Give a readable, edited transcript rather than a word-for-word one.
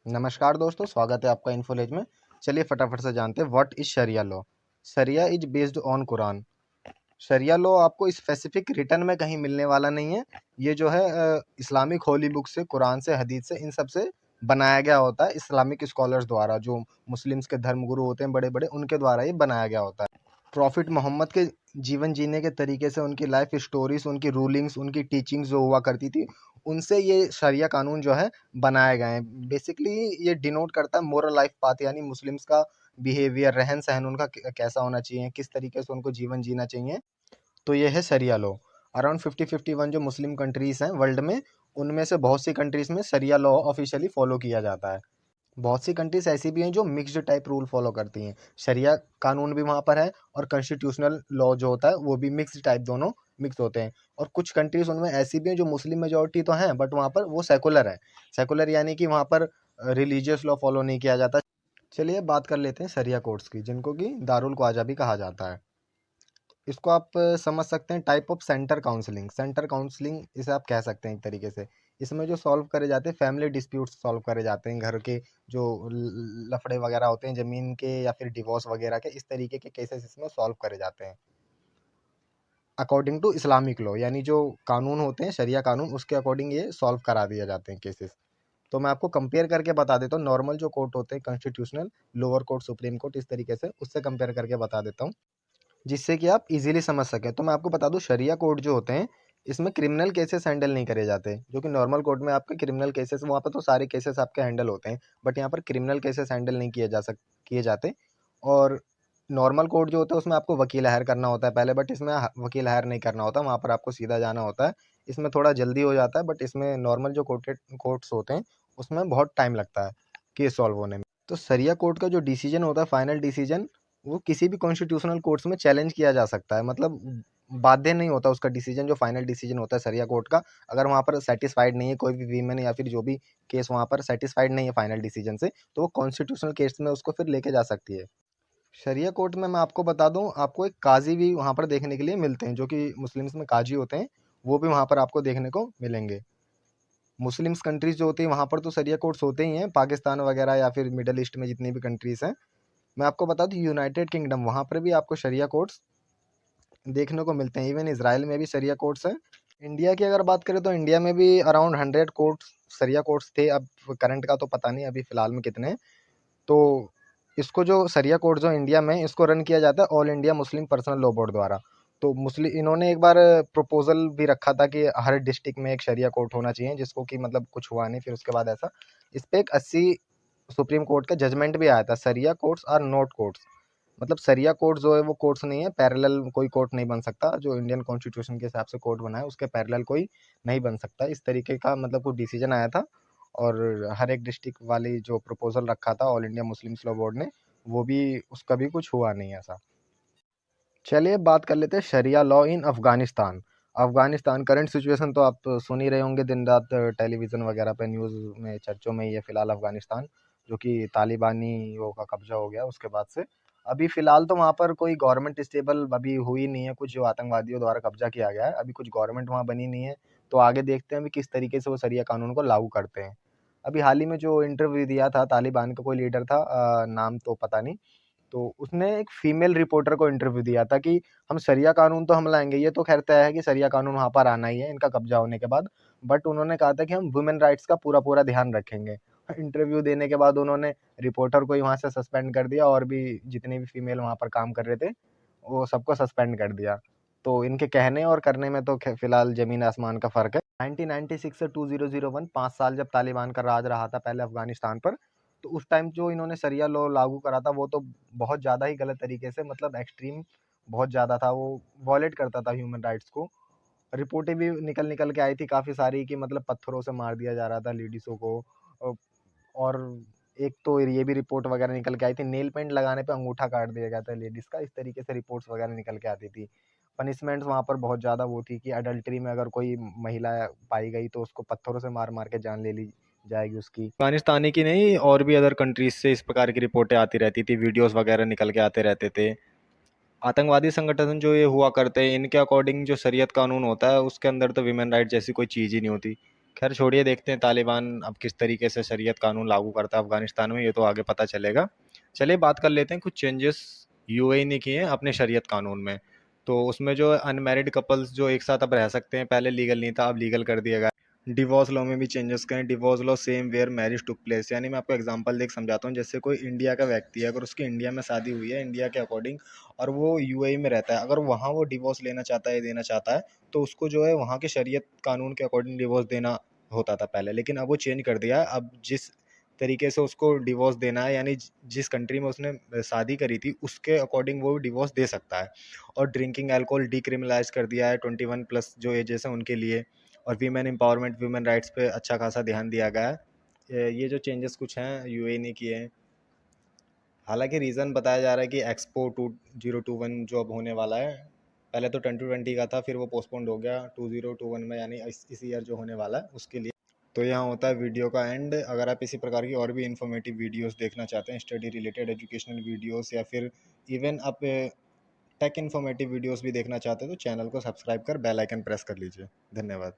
नमस्कार दोस्तों, स्वागत है आपका इन्फोलेज में। चलिए फटाफट से जानते हैं व्हाट इज शरिया लॉ। शरिया इज बेस्ड ऑन कुरान। शरिया लॉ आपको स्पेसिफिक रिटन में कहीं मिलने वाला नहीं है। ये जो है इस्लामिक होली बुक से, कुरान से, हदीस से, इन सब से बनाया गया होता है इस्लामिक स्कॉलर्स द्वारा, जो मुस्लिम्स के धर्म गुरु होते हैं बड़े बड़े, उनके द्वारा ये बनाया गया होता है। प्रॉफिट मोहम्मद के जीवन जीने के तरीके से, उनकी लाइफ स्टोरीज, उनकी रूलिंग्स, उनकी टीचिंग्स जो हुआ करती थी, उनसे ये शरिया कानून जो है बनाए गए हैं। बेसिकली ये डिनोट करता है मोरल लाइफ पाथ, यानी मुस्लिम्स का बिहेवियर, रहन सहन उनका कैसा होना चाहिए, किस तरीके से उनको जीवन जीना चाहिए। तो ये है शरिया लॉ। अराउंड 50-51 जो मुस्लिम कंट्रीज हैं वर्ल्ड में, उनमें से बहुत सी कंट्रीज में शरिया लॉ ऑफिशियली फॉलो किया जाता है। बहुत सी कंट्रीज ऐसी भी हैं जो मिक्स्ड टाइप रूल फॉलो करती हैं। शरिया कानून भी वहाँ पर है और कॉन्स्टिट्यूशनल लॉ जो होता है वो भी मिक्स्ड टाइप, दोनों मिक्स होते हैं। और कुछ कंट्रीज उनमें ऐसी भी हैं जो मुस्लिम मेजोरिटी तो हैं, बट वहाँ पर वो सेकुलर है। सेकुलर यानी कि वहाँ पर रिलीजियस लॉ फॉलो नहीं किया जाता। चलिए अब बात कर लेते हैं शरिया कोर्ट्स की, जिनको कि दारुल ख्वाजा भी कहा जाता है। इसको आप समझ सकते हैं type of centre counselling. Centre counselling इसे आप कह सकते हैं एक तरीके से। इसमें जो सॉल्व करे जाते हैं फैमिली डिस्प्यूट्स सॉल्व करे जाते हैं, घर के जो लफड़े वगैरह होते हैं ज़मीन के या फिर डिवोर्स वगैरह के, इस तरीके के केसेस इसमें सॉल्व करे जाते हैं अकॉर्डिंग टू इस्लामिक लॉ। यानी जो कानून होते हैं शरिया कानून, उसके अकॉर्डिंग ये सॉल्व करा दिए जाते हैं केसेस। तो मैं आपको कंपेयर करके बता देता हूँ, नॉर्मल जो कोर्ट होते हैं constitutional, lower court, supreme court, इस तरीके से उससे कंपेयर करके बता देता हूँ, जिससे कि आप इजीली समझ सकें। तो मैं आपको बता दूं, शरिया कोर्ट जो होते हैं इसमें क्रिमिनल केसेस हैंडल नहीं करे जाते। जो कि नॉर्मल कोर्ट में आपके क्रिमिनल केसेस, वहाँ पर तो सारे केसेस आपके हैंडल होते हैं, बट यहाँ पर क्रिमिनल केसेस हैंडल नहीं किए जाते। और नॉर्मल कोर्ट जो होता है उसमें आपको वकील हायर करना होता है पहले, बट इसमें वकील हायर नहीं करना होता, वहाँ पर आपको सीधा जाना होता है। इसमें थोड़ा जल्दी हो जाता है, बट इसमें नॉर्मल जो कोर्ट्स होते हैं उसमें बहुत टाइम लगता है केस सॉल्व होने में। तो शरिया कोर्ट का जो डिसीजन होता है, फाइनल डिसीजन, वो किसी भी कॉन्स्टिट्यूशनल कोर्ट्स में चैलेंज किया जा सकता है। मतलब बाध्य नहीं होता उसका डिसीजन, जो फाइनल डिसीजन होता है शरिया कोर्ट का। अगर वहाँ पर सेटिस्फाइड नहीं है कोई भी वीमेन या फिर जो भी केस वहाँ पर सेटिस्फाइड नहीं है फाइनल डिसीजन से, तो वो कॉन्स्टिट्यूशनल केस में उसको फिर लेके जा सकती है। शरिया कोर्ट में मैं आपको बता दूं, आपको एक काजी भी वहाँ पर देखने के लिए मिलते हैं, जो कि मुस्लिम्स में काजी होते हैं, वो भी वहाँ पर आपको देखने को मिलेंगे। मुस्लिम्स कंट्रीज जो होती है वहाँ पर तो शरिया कोर्ट्स होते ही हैं, पाकिस्तान वगैरह या फिर मिडल ईस्ट में जितनी भी कंट्रीज हैं। मैं आपको बता दूं, यूनाइटेड किंगडम, वहाँ पर भी आपको शरिया कोर्ट्स देखने को मिलते हैं। इवन इसराइल में भी शरिया कोर्ट्स हैं। इंडिया की अगर बात करें तो इंडिया में भी अराउंड 100 कोर्ट्स, शरिया कोर्ट्स थे। अब करंट का तो पता नहीं अभी फ़िलहाल में कितने हैं। तो इसको जो शरिया कोर्ट जो इंडिया में, इसको रन किया जाता है all India Muslim personal law board द्वारा। तो मुस्लिम, इन्होंने एक बार प्रपोजल भी रखा था कि हर डिस्ट्रिक्ट में एक शरिया कोर्ट होना चाहिए, जिसको कि मतलब कुछ हुआ नहीं। फिर उसके बाद ऐसा इस पे एक 80 सुप्रीम कोर्ट का जजमेंट भी आया था, शरिया कोर्ट्स आर नॉट कोर्ट्स। मतलब शरिया कोर्ट जो है वो कोर्ट्स नहीं है, पैरेलल कोई कोर्ट नहीं बन सकता। जो इंडियन कॉन्स्टिट्यूशन के हिसाब से कोर्ट बना है उसके पैरेलल कोई नहीं बन सकता, इस तरीके का मतलब कुछ डिसीजन आया था। और हर एक डिस्ट्रिक्ट वाली जो प्रपोजल रखा था all India Muslim law board ने, वो भी, उसका भी कुछ हुआ नहीं ऐसा। चलिए बात कर लेते हैं शरिया law in Afghanistan. Afghanistan current situation तो आप सुन ही रहे होंगे, दिन रात टेलीविज़न वगैरह पे, न्यूज़ में चर्चों में ही है फिलहाल अफगानिस्तान, जो कि तालिबानियों का कब्जा हो गया उसके बाद से। अभी फिलहाल तो वहाँ पर कोई गवर्नमेंट स्टेबल अभी हुई नहीं है, कुछ जो आतंकवादियों द्वारा कब्जा किया गया है, अभी कुछ गवर्नमेंट वहाँ बनी नहीं है। तो आगे देखते हैं अभी किस तरीके से वो शरिया कानून को लागू करते हैं। अभी हाल ही में जो इंटरव्यू दिया था, तालिबान का कोई लीडर था, नाम तो पता नहीं, तो उसने एक फीमेल रिपोर्टर को इंटरव्यू दिया था कि हम शरिया कानून तो हम लाएंगे, ये तो खैर तय है कि शरिया कानून वहाँ पर आना ही है इनका कब्जा होने के बाद, बट उन्होंने कहा था कि हम वुमेन राइट्स का पूरा पूरा ध्यान रखेंगे। इंटरव्यू देने के बाद उन्होंने रिपोर्टर को ही वहाँ से सस्पेंड कर दिया, और भी जितने भी फीमेल वहाँ पर काम कर रहे थे वो सबको सस्पेंड कर दिया। तो इनके कहने और करने में तो फिलहाल जमीन आसमान का फर्क है। 1996 से 2001, 5 साल जब तालिबान का राज रहा था पहले अफगानिस्तान पर, तो उस टाइम जो इन्होंने शरिया लॉ लागू करा था वो तो बहुत ज़्यादा ही गलत तरीके से, मतलब एक्सट्रीम बहुत ज़्यादा था, वो वॉलेट करता था ह्यूमन राइट्स को। रिपोर्टें भी निकल निकल के आई थी काफ़ी सारी कि मतलब पत्थरों से मार दिया जा रहा था लेडीज़ों को। और एक तो ये भी रिपोर्ट वगैरह निकल के आई थी, नेल पेंट लगाने पे अंगूठा काट दिया गया था लेडीज़ का, इस तरीके से रिपोर्ट्स वगैरह निकल के आती थी। पनिशमेंट्स वहाँ पर बहुत ज़्यादा वो थी कि अडल्ट्री में अगर कोई महिला पाई गई तो उसको पत्थरों से मार मार के जान ले ली जाएगी उसकी। अफगानिस्तान ही की नहीं, और भी अदर कंट्रीज से इस प्रकार की रिपोर्टें आती रहती थी, वीडियोस वगैरह निकल के आते रहते थे। आतंकवादी संगठन जो ये हुआ करते हैं, इनके अकॉर्डिंग जो शरीयत कानून होता है उसके अंदर तो विमेन राइट जैसी कोई चीज़ ही नहीं होती। खैर छोड़िए, देखते हैं तालिबान अब किस तरीके से शरीयत कानून लागू करता है अफगानिस्तान में, ये तो आगे पता चलेगा। चलिए बात कर लेते हैं कुछ चेंजेस यूएई ने किए हैं अपने शरीयत कानून में। तो उसमें जो अनमैरिड कपल्स जो एक साथ अब रह सकते हैं, पहले लीगल नहीं था, अब लीगल कर दिया गया। डिवोर्स लॉ में भी चेंजेस करें, divorce law same where marriage took place. यानी मैं आपको एग्जांपल देख समझाता हूँ। जैसे कोई इंडिया का व्यक्ति है, अगर उसकी इंडिया में शादी हुई है इंडिया के अकॉर्डिंग, और वो यूएई में रहता है, अगर वहाँ वो डिवोर्स लेना चाहता है, देना चाहता है, तो उसको जो है वहाँ के शरीयत कानून के अकॉर्डिंग डिवोर्स देना होता था पहले। लेकिन अब वो चेंज कर दिया है। अब जिस तरीके से उसको डिवोर्स देना है, यानी जिस कंट्री में उसने शादी करी थी उसके अकॉर्डिंग वो डिवोर्स दे सकता है। और ड्रिंकिंग अल्कोहल डिक्रिमिनलाइज कर दिया है 21+ जो एजेस हैं उनके लिए। और वीमेन एम्पावरमेंट, ह्यूमन राइट्स पे अच्छा खासा ध्यान दिया गया है। ये जो चेंजेस कुछ हैं यूएई ने किए हैं। हालांकि रीज़न बताया जा रहा है कि एक्सपो 2021 जो अब होने वाला है, पहले तो 2020 का था, फिर वो पोस्टपोन्ड हो गया 2021 में, यानी इस ईयर जो होने वाला है उसके लिए। तो यहाँ होता है वीडियो का एंड। अगर आप इसी प्रकार की और भी इन्फॉर्मेटिव वीडियोस देखना चाहते हैं, स्टडी रिलेटेड एजुकेशनल वीडियोस, या फिर इवन आप टेक इन्फॉर्मेटिव वीडियोस भी देखना चाहते हैं, तो चैनल को सब्सक्राइब कर बेल आइकन प्रेस कर लीजिए। धन्यवाद।